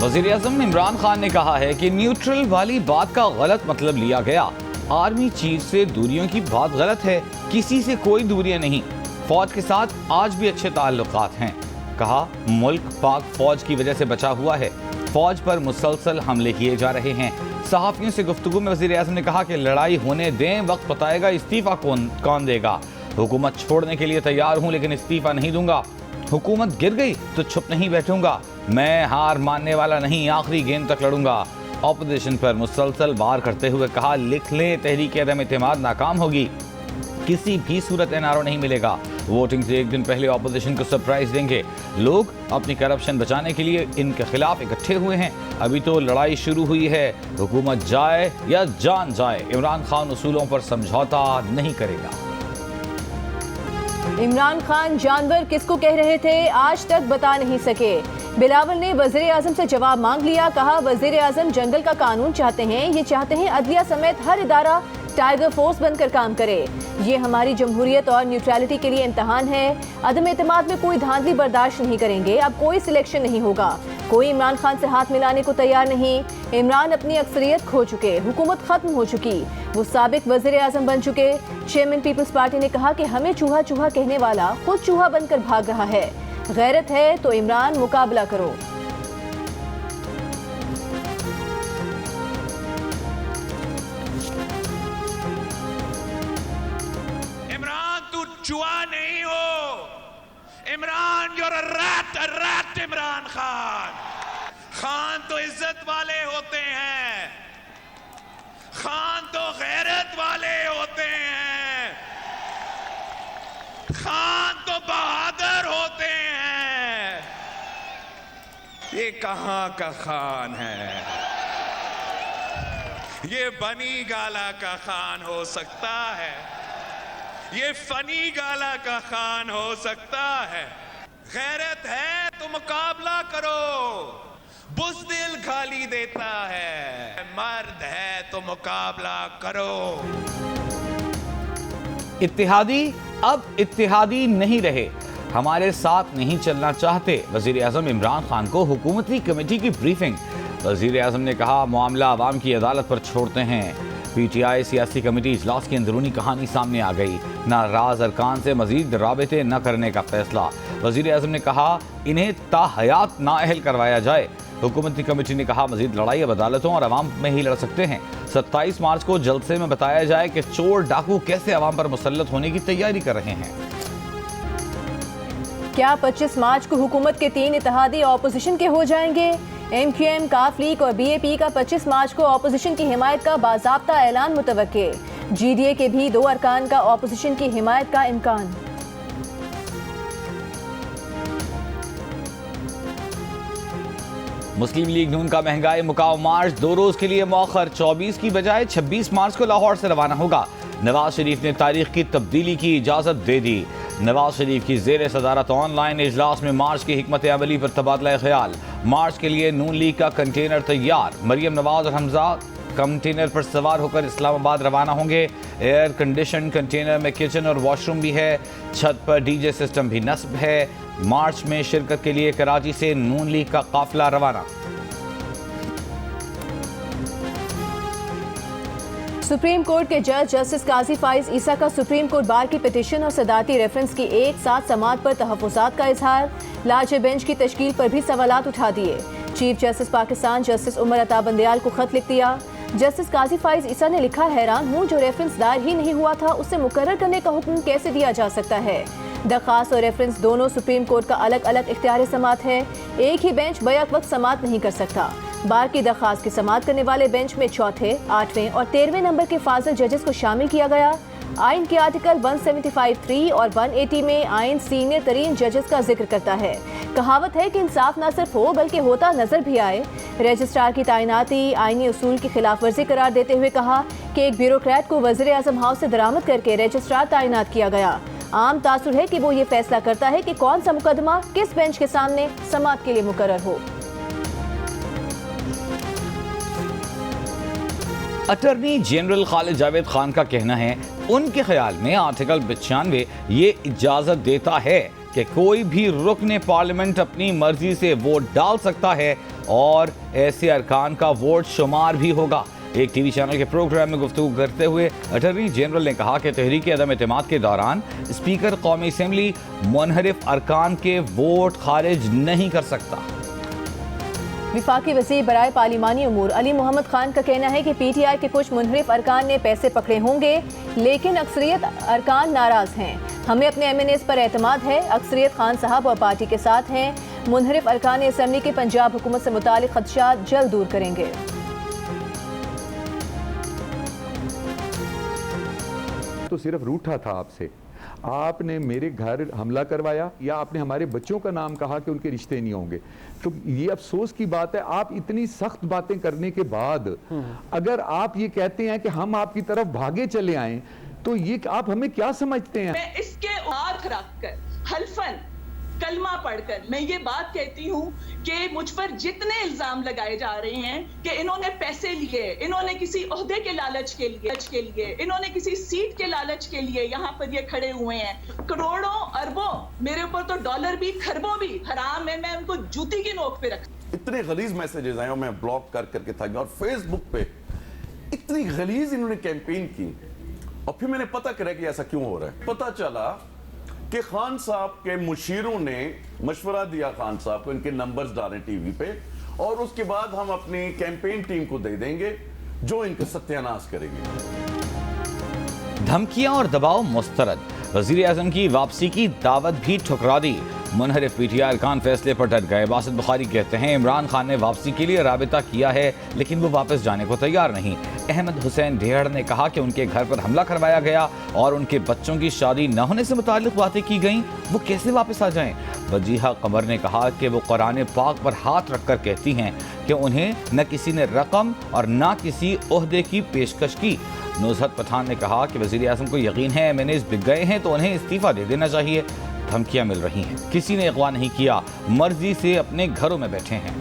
वज़ीर-ए-आज़म इमरान खान ने कहा है कि न्यूट्रल वाली बात का गलत मतलब लिया गया। आर्मी चीफ से दूरियों की बात गलत है, किसी से कोई दूरियां नहीं। फौज के साथ आज भी अच्छे ताल्लुकात हैं। कहा मुल्क पाक फौज की वजह से बचा हुआ है। फौज पर मुसलसल हमले किए जा रहे हैं। सहाफ़ियों से गुफ्तगू में वज़ीर-ए-आज़म ने कहा कि लड़ाई होने दें, वक्त बताएगा इस्तीफ़ा कौन देगा। हुकूमत छोड़ने के लिए तैयार हूँ, लेकिन इस्तीफ़ा नहीं दूंगा। हुकूमत गिर गई तो चुप नहीं बैठूंगा। मैं हार मानने वाला नहीं, आखिरी गेंद तक लड़ूंगा। ऑपोजिशन पर मुसलसल वार करते हुए कहा लिख लें, तहरीक अदम इत्तेमाद नाकाम होगी, किसी भी सूरत एनआरओ नहीं मिलेगा। वोटिंग से एक दिन पहले ऑपोजिशन को सरप्राइज देंगे। लोग अपनी करप्शन बचाने के लिए इनके खिलाफ इकट्ठे हुए हैं। अभी तो लड़ाई शुरू हुई है। हुकूमत जाए या जान जाए, इमरान खान उसूलों पर समझौता नहीं करेगा। इमरान खान जानवर किसको कह रहे थे आज तक बता नहीं सके। बिलावल ने वज़ीर-ए-आज़म से जवाब मांग लिया। कहा वज़ीर-ए-आज़म जंगल का कानून चाहते हैं, ये चाहते हैं अदलिया समेत हर इदारा टाइगर फोर्स बनकर काम करे। ये हमारी जमहूरियत और न्यूट्रलिटी के लिए इम्तहान है। अदम एतमाद में कोई धांधली बर्दाश्त नहीं करेंगे। अब कोई सिलेक्शन नहीं होगा। कोई इमरान खान से हाथ मिलाने को तैयार नहीं। इमरान अपनी अक्सरियत खो चुके, हुकूमत खत्म हो चुकी, वो साबिक वज़ीर-ए-आज़म बन चुके। चेयरमैन पीपल्स पार्टी ने कहा कि हमें चूहा चूहा कहने वाला खुद चूहा बनकर भाग रहा है। गैरत है तो इमरान मुकाबला करो। चूहा नहीं हो Imran, you're a rat Imran Khan. Khan तो इज्जत वाले होते हैं, खान तो गैरत वाले होते हैं, खान तो बहादुर होते हैं। ये कहां का खान है? ये बनी गाला का खान हो सकता है, ये फनी गाला का खान हो सकता है। गैरत है तो मुकाबला करो, बुज़दिल गाली देता है। मर्द है तो मुकाबला करो। इत्तेहादी अब इत्तेहादी नहीं रहे, हमारे साथ नहीं चलना चाहते। वज़ीर-ए-आज़म इमरान खान को हुकूमती कमेटी की ब्रीफिंग। वज़ीर-ए-आज़म ने कहा मामला अवाम की अदालत पर छोड़ते हैं। पीटीआई सियासी कमेटी इजलास की अंदरूनी कहानी सामने आ गई। नाराज अरकान से मजीद राबते न करने का फैसला। वज़ीर-ए-आज़म ने कहा इन्हें ताहयात नाअहल करवाया जाए। हुकूमती कमेटी ने कहा मजीद लड़ाई अब अदालतों और अवाम में ही लड़ सकते हैं। 27 मार्च को जलसे में बताया जाए कि चोर डाकू कैसे अवाम पर मुसल्लत होने की तैयारी कर रहे हैं। क्या 25 मार्च को हुकूमत के 3 इत्तेहादी ऑपोजिशन के हो जाएंगे? MQM, काफ लीग और BAP का 25 मार्च को ऑपोजिशन की हिमायत का बाज़ाब्ता ऐलान मुतवक्के। GDA के भी 2 अरकान का ऑपोजिशन की हिमायत का इम्कान। मुस्लिम लीग नून का महंगाई मुकाव मार्च 2 रोज के लिए मौखर, 24 की बजाय 26 मार्च को लाहौर से रवाना होगा। नवाज शरीफ ने तारीख की तब्दीली की इजाजत दे दी। नवाज शरीफ की जेर सदारत ऑनलाइन इजलास में मार्च की हिकमत अमली पर तबादला ख्याल। मार्च के लिए नून लीग का कंटेनर तैयार। मरियम नवाज और हमजा कंटेनर पर सवार होकर इस्लामाबाद रवाना होंगे। एयर कंडीशन कंटेनर में किचन और वॉशरूम भी है। छत पर डीजे सिस्टम भी नस्ब है। मार्च में शिरकत के लिए कराची से नून लीग का काफिला रवाना। सुप्रीम कोर्ट के जज जस्टिस काजी फाइज ईसा का सुप्रीम कोर्ट बार की पिटीशन और सदारती रेफरेंस की एक साथ समाअत पर तहफ़्फ़ुज़ात का इजहार। लार्जर बेंच की तश्कील पर भी सवालात उठा दिए। Chief justice Pakistan justice Umar Ata Bandial को खत लिख दिया। जस्टिस काजी फाइज ईसा ने लिखा हैरान हूँ, जो रेफरेंस दायर ही नहीं हुआ था उसे मुकर्रर करने का हुक्म कैसे दिया जा सकता है? दरख्वास्त और रेफरेंस दोनों सुप्रीम कोर्ट का अलग अलग इख्तियार समाअत है। एक ही बेंच बैक वक्त समाअत नहीं कर सकता। बार की दरख्वास्त की समाअत करने वाले बेंच में चौथे, 8वें और 13वें नंबर के फाजिल जजेस को शामिल किया गया। आइन के आर्टिकल 175(3) और 180 में आइन सीनियर तरीन जजेस का जिक्र करता है। कहावत है कि इंसाफ न सिर्फ हो बल्कि होता नजर भी आए। रजिस्ट्रार की तैनाती आइनी उसूल की खिलाफ वर्जी करार देते हुए कहा कि एक ब्यूरोक्रेट को वज़ीर-ए-आज़म हाउस से दरामद करके रजिस्ट्रार तैनात किया गया। आम तासुर है कि वो ये फैसला करता है कि कौन सा मुकदमा किस बेंच के सामने समाअत के लिए मुकर्रर हो। अटॉर्नी जनरल खालिद जावेद खान का कहना है उनके ख्याल में आर्टिकल 95 ये इजाजत देता है कि कोई भी रुकने पार्लियामेंट अपनी मर्जी से वोट डाल सकता है और ऐसे अरकान का वोट शुमार भी होगा। एक टीवी चैनल के प्रोग्राम में गुफ्तगू करते हुए अटॉर्नी जनरल ने कहा कि तहरीक अदम एतमाद के दौरान स्पीकर कौमी असेंबली मुनहरिफ अरकान के वोट खारिज नहीं कर सकता। विफाकी वज़ीर बराए पार्लिमानी उमूर अली मोहम्मद खान का कहना है कि PTI के कुछ मुनहरिफ अरकान ने पैसे पकड़े होंगे, लेकिन अक्सरियत अरकान नाराज हैं। हमें अपने MNAs पर एतमाद है, अक्सरियत खान साहब और पार्टी के साथ हैं। मुनहरिफ अरकान असेंबली के पंजाब हुकूमत से मुतालिक खदशात जल्द दूर करेंगे। तो सिर्फ रूठा था आपसे, आपने मेरे घर हमला करवाया या आपने हमारे बच्चों का नाम कहा कि उनके रिश्ते नहीं होंगे। तो ये अफसोस की बात है, आप इतनी सख्त बातें करने के बाद अगर आप ये कहते हैं कि हम आपकी तरफ भागे चले आए, तो ये आप हमें क्या समझते हैं? मैं इसके हाथ रखकर हल्फन कलमा पढ़कर मैं ये बात कहती हूँ कि मुझ पर जितने इल्जाम लगाए जा रहे हैं कि इन्होंने पैसे लिए, इन्होंने किसी ओहदे के लालच के लिए, इन्होंने किसी सीट के लालच के लिए यहाँ पर ये खड़े हुए हैं। करोड़ों अरबों, मेरे ऊपर तो डॉलर भी खरबों भी हराम है, मैं उनको जूती की नोक पे रख। इतने गलीज मैसेजेस आए, मैं ब्लॉक करके था और फेसबुक पे इतनी गलीज इन्होंने कैंपेन की। और फिर मैंने पता करा कि ऐसा क्यों हो रहा है। पता चला कि खान साहब के मुशीरों ने मशवरा दिया खान साहब को, इनके नंबर्स डालें टीवी पे और उसके बाद हम अपनी कैंपेन टीम को दे देंगे जो इनका सत्यानाश करेंगे। धमकियां और दबाव मुस्तरद, वजीर आजम की वापसी की दावत भी ठुकरा दी। मुनहरिफ PTI अरकान फैसले पर डट गए। बासित बुखारी कहते हैं इमरान खान ने वापसी के लिए राबिता किया है, लेकिन वो वापस जाने को तैयार नहीं। अहमद हुसैन ढेहड़ ने कहा कि उनके घर पर हमला करवाया गया और उनके बच्चों की शादी न होने से मुताल्लिक बातें की गईं, वो कैसे वापस आ जाएं। वजीहा कमर ने कहा कि वो कुरान पाक पर हाथ रखकर कहती हैं कि उन्हें न किसी ने रकम और न किसी ओहदे की पेशकश की। नुज़हत पठान ने कहा कि वज़ीर आज़म को यकीन है MNAs बिक गए हैं तो उन्हें इस्तीफा दे देना चाहिए। धमकियां मिल रही हैं, किसी ने अगवा नहीं किया, मर्जी से अपने घरों में बैठे हैं।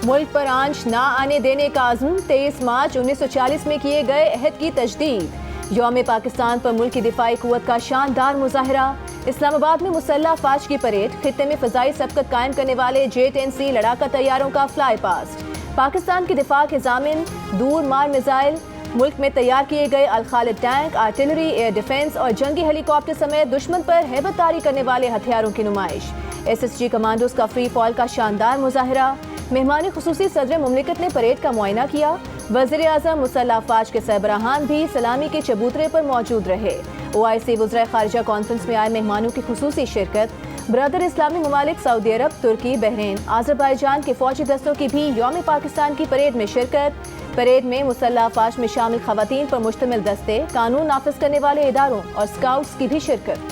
मुल्क पर आंच ना आने देने का अज़्म, 23 मार्च 1940 में किए गए अहद की तजदीद। यौम पाकिस्तान पर मुल्क की दिफाई कुव्वत का शानदार मुजाहिरा। इस्लामाबाद में मुसल्लह फाज की परेड, खित्ते में फ़ज़ाई सबकत कायम करने वाले J-10C लड़ाका तैयारों का फ्लाई पास्ट। पाकिस्तान की दिफा के ज़ामिन दूर मार मिसाइल, मुल्क में तैयार किए गए Al-Khalid tank, artillery, air defence और जंगी हेलीकॉप्टर समेत दुश्मन पर हैबत तारी करने वाले हथियारों की नुमाइश। SSG कमांडोज का फ्री फॉल का शानदार मुजाहिरा। मेहमान खुसूसी सदर मुमलिकत ने परेड का मुआयना किया। वज़ीर आज़म मुसल्लह अफ़वाज के सरबराहान भी सलामी के चबूतरे पर मौजूद रहे। OIC वज़राए ख़ारिजा कॉन्फ्रेंस में आए मेहमानों की खुसूसी शिरकत। ब्रदर इस्लामी ममालिक सऊदी अरब, तुर्की, बहरीन, आज़रबाईजान के फौजी दस्तों की भी यौम पाकिस्तान की परेड में शिरकत। परेड में मुसल्लह अफ़वाज में शामिल ख़वातीन पर मुश्तमिल दस्ते, कानून नाफिज करने वाले इदारों और स्काउट्स की भी शिरकत।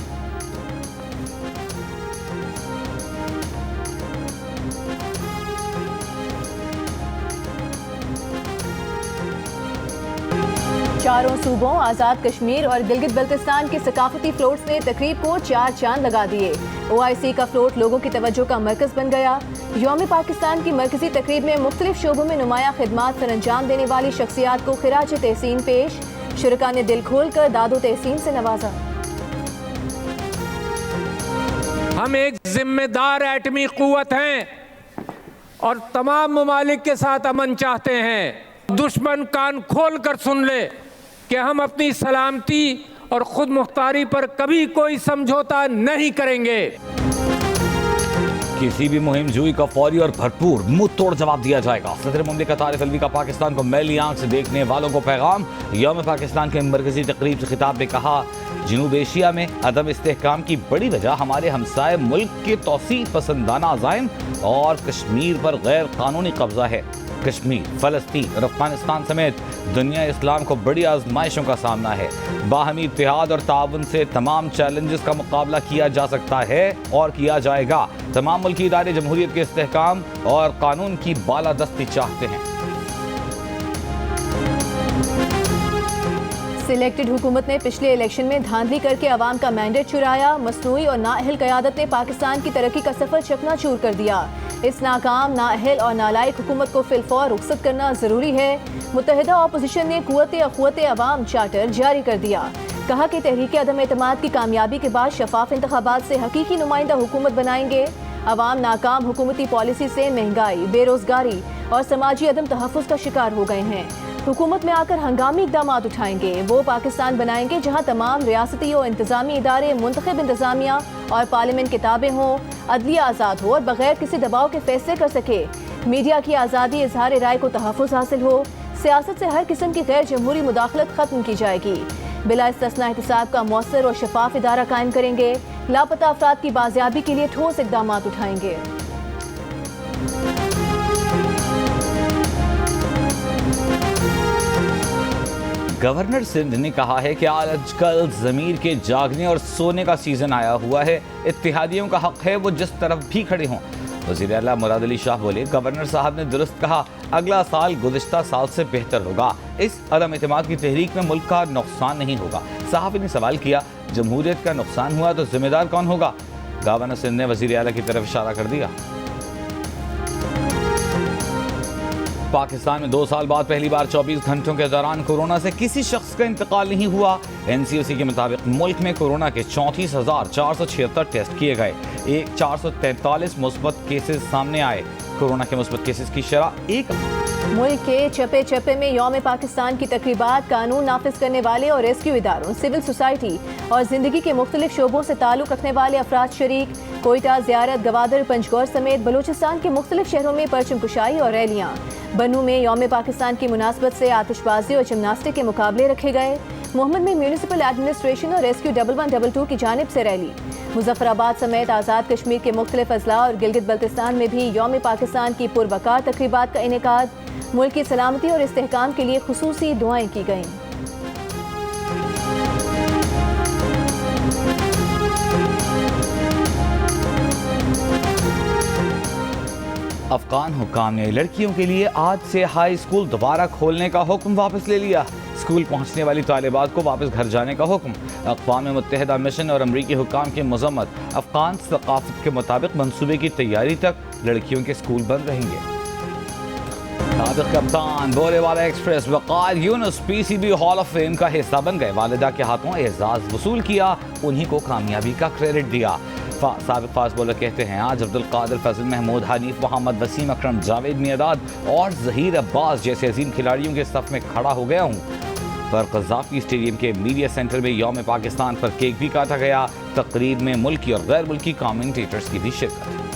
चारों सूबों आज़ाद कश्मीर और गिलगित बल्तिस्तान के सकाफती फ्लोट्स ने तकरीब को 4 चांद लगा दिए। OIC का फ्लोट लोगों की तवज्जो का मरकज बन गया। यौम पाकिस्तान की मरकजी तकरीब में मुख्तलिफ शोबों में नुमाया खिदमात सर अंजाम देने वाली शख्सियात को खिराज तहसीन पेश। शुरका ने दिल खोल कर दादो तहसीन से नवाजा। हम एक जिम्मेदार एटमी कुव्वत हैं और तमाम ममालिक के साथ अमन चाहते हैं। दुश्मन कान खोल कर सुन ले कि हम अपनी सलामती और खुद मुख्तारी पर कभी कोई समझौता नहीं करेंगे। किसी भी मुहिम जुई का फौरी और भरपूर मुंह तोड़ जवाब दिया जाएगा। सदर मुमलिकत आरिफ अलवी का पाकिस्तान को मैली आंख से देखने वालों को पैगाम। यौम पाकिस्तान के मरकजी तकरीब से खिताब में कहा, जनूब एशिया में अदम इस्तेहकाम की बड़ी वजह हमारे हमसाए मुल्क के तौसी पसंदाना अज़ाइम और कश्मीर पर गैर कानूनी कब्जा है। कश्मीर, फ़लस्तीन और अफगानिस्तान समेत दुनिया इस्लाम को बड़ी आजमाइशों का सामना है। बाहमी इत्तेहाद और ताउन से तमाम चैलेंजेस का मुकाबला किया जा सकता है और किया जाएगा। तमाम मुल्की इदारे जमहूरियत के इस्तेहकाम और कानून की बालादस्ती चाहते हैं। सिलेक्टेड हुकूमत ने पिछले इलेक्शन में धांधली करके अवाम का मैंडेट चुराया। मसनूई और नाअहल क़यादत ने पाकिस्तान की तरक्की का सफर चकनाचूर कर दिया। इस नाकाम, नाअहल और नालायक हुकूमत को फिलफौर रुखसत करना ज़रूरी है। मुत्तहिदा अपोजिशन ने क़ुव्वत अवाम चार्टर जारी कर दिया। कहा कि तहरीक अदम एतमाद की कामयाबी के बाद शफाफ इंतखाबात से हकीकी नुमाइंदा हुकूमत बनाएंगे। अवाम नाकाम हुकूमती पॉलिसी से महंगाई, बेरोजगारी और समाजी अदम तहफ़्फ़ुज़ का शिकार हो गए हैं। हुकूमत में आकर हंगामी इक़दाम उठाएंगे। वो पाकिस्तान बनाएंगे जहाँ तमाम रियासती और इंतज़ामी इदारे मुंतखब इंतज़ामिया और पार्लियामेंट के ताबे हों, अदलिया आज़ाद हो और बगैर किसी दबाव के फैसले कर सके। मीडिया की आज़ादी, इज़हार राय को तहफ़्फ़ुज़ हासिल हो। सियासत से हर किस्म की गैर जमहूरी मुदाखलत ख़त्म की जाएगी। बिला इस्तिस्ना एहतिसाब का मौसर और शफाफ इदारा कायम करेंगे। लापता अफराद की बाजियाबी के लिए ठोस इक़दाम उठाएंगे। गवर्नर सिंध ने कहा है कि आजकल ज़मीर के जागने और सोने का सीज़न आया हुआ है। इत्तेहादियों का हक है वो जिस तरफ भी खड़े हों। वज़ीर आला मुराद अली शाह बोले, गवर्नर साहब ने दुरुस्त कहा, अगला साल गुज़िश्ता साल से बेहतर होगा। इस अदम एतमाद की तहरीक में मुल्क का नुकसान नहीं होगा। सहाफ़ी ने सवाल किया, जमहूरियत का नुकसान हुआ तो जिम्मेदार कौन होगा? गवर्नर सिंध ने वज़ीर आला की तरफ इशारा कर दिया। पाकिस्तान में 2 साल बाद पहली बार 24 घंटों के दौरान कोरोना से किसी शख्स का इंतकाल नहीं हुआ। NCOC के मुताबिक मुल्क में कोरोना के 34,476 टेस्ट किए गए। 443 मुस्बत केसेस सामने आए। कोरोना के मुस्बत केसेस की शरह 1। मुल्क के चप्पे चप्पे में यौम पाकिस्तान की तकरीबात, कानून नाफिज करने वाले और रेस्क्यू इदारों, सिविल सोसाइटी और जिंदगी के मुख्तलिफ शोबों से ताल्लुक़ रखने वाले अफराद शरीक। कोयटा, ज़ियारत, गवादर, पंजगौर समेत बलूचिस्तान के मुख्तलिफ शहरों में परचम कुशाई और रैलियाँ। बनू में यौम पाकिस्तान की मुनासबत से आतिशबाजी और जिमनास्टिक के मुकाबले रखे गए। मोहम्मद में म्यूनिसिपल एडमिनिस्ट्रेशन और रेस्क्यू 1112 की जानिब से रैली। मुजफ्फराबाद समेत आज़ाद कश्मीर के मुख्तलिफ अजला और गिलगित बल्तिस्तान में भी यौम पाकिस्तान की पुरवकार तकरीबात का इनेकाद। मुल्क की सलामती और इस्तेहकाम के लिए खुसूसी दुआएं की गईं। अफगान हुक्काम ने लड़कियों के लिए आज से हाई स्कूल दोबारा खोलने का हुक्म वापस ले लिया। स्कूल पहुंचने वाली तालिबात को वापस घर जाने का हुक्म। अक़वाम मुत्तहिदा मिशन और अमरीकी हुक्काम की मज़म्मत। अफगान सक़ाफ़त के मुताबिक मंसूबे की तैयारी तक लड़कियों के स्कूल बंद रहेंगे। साबिक़ कप्तान Burewala express Waqar Younis PCB hall of fame का हिस्सा बन गए। वालिदा के हाथों एजाज़ वसूल किया, उन्हीं को कामयाबी का क्रेडिट दिया। साबिक़ फास्ट बॉलर कहते हैं, आज अब्दुल कादिर, फजल महमूद, हनीफ मोहम्मद, वसीम अकरम, जावेद मियादाद और ज़हीर अब्बास जैसे अजीम खिलाड़ियों के सफ़ में खड़ा हो गया हूँ। पर क़ज़ाफ़ी स्टेडियम के मीडिया सेंटर में यौम पाकिस्तान पर केक भी काटा गया। तकरीब में मुल्की और गैर मुल्की कमेंटेटर्स की भी शिरकत।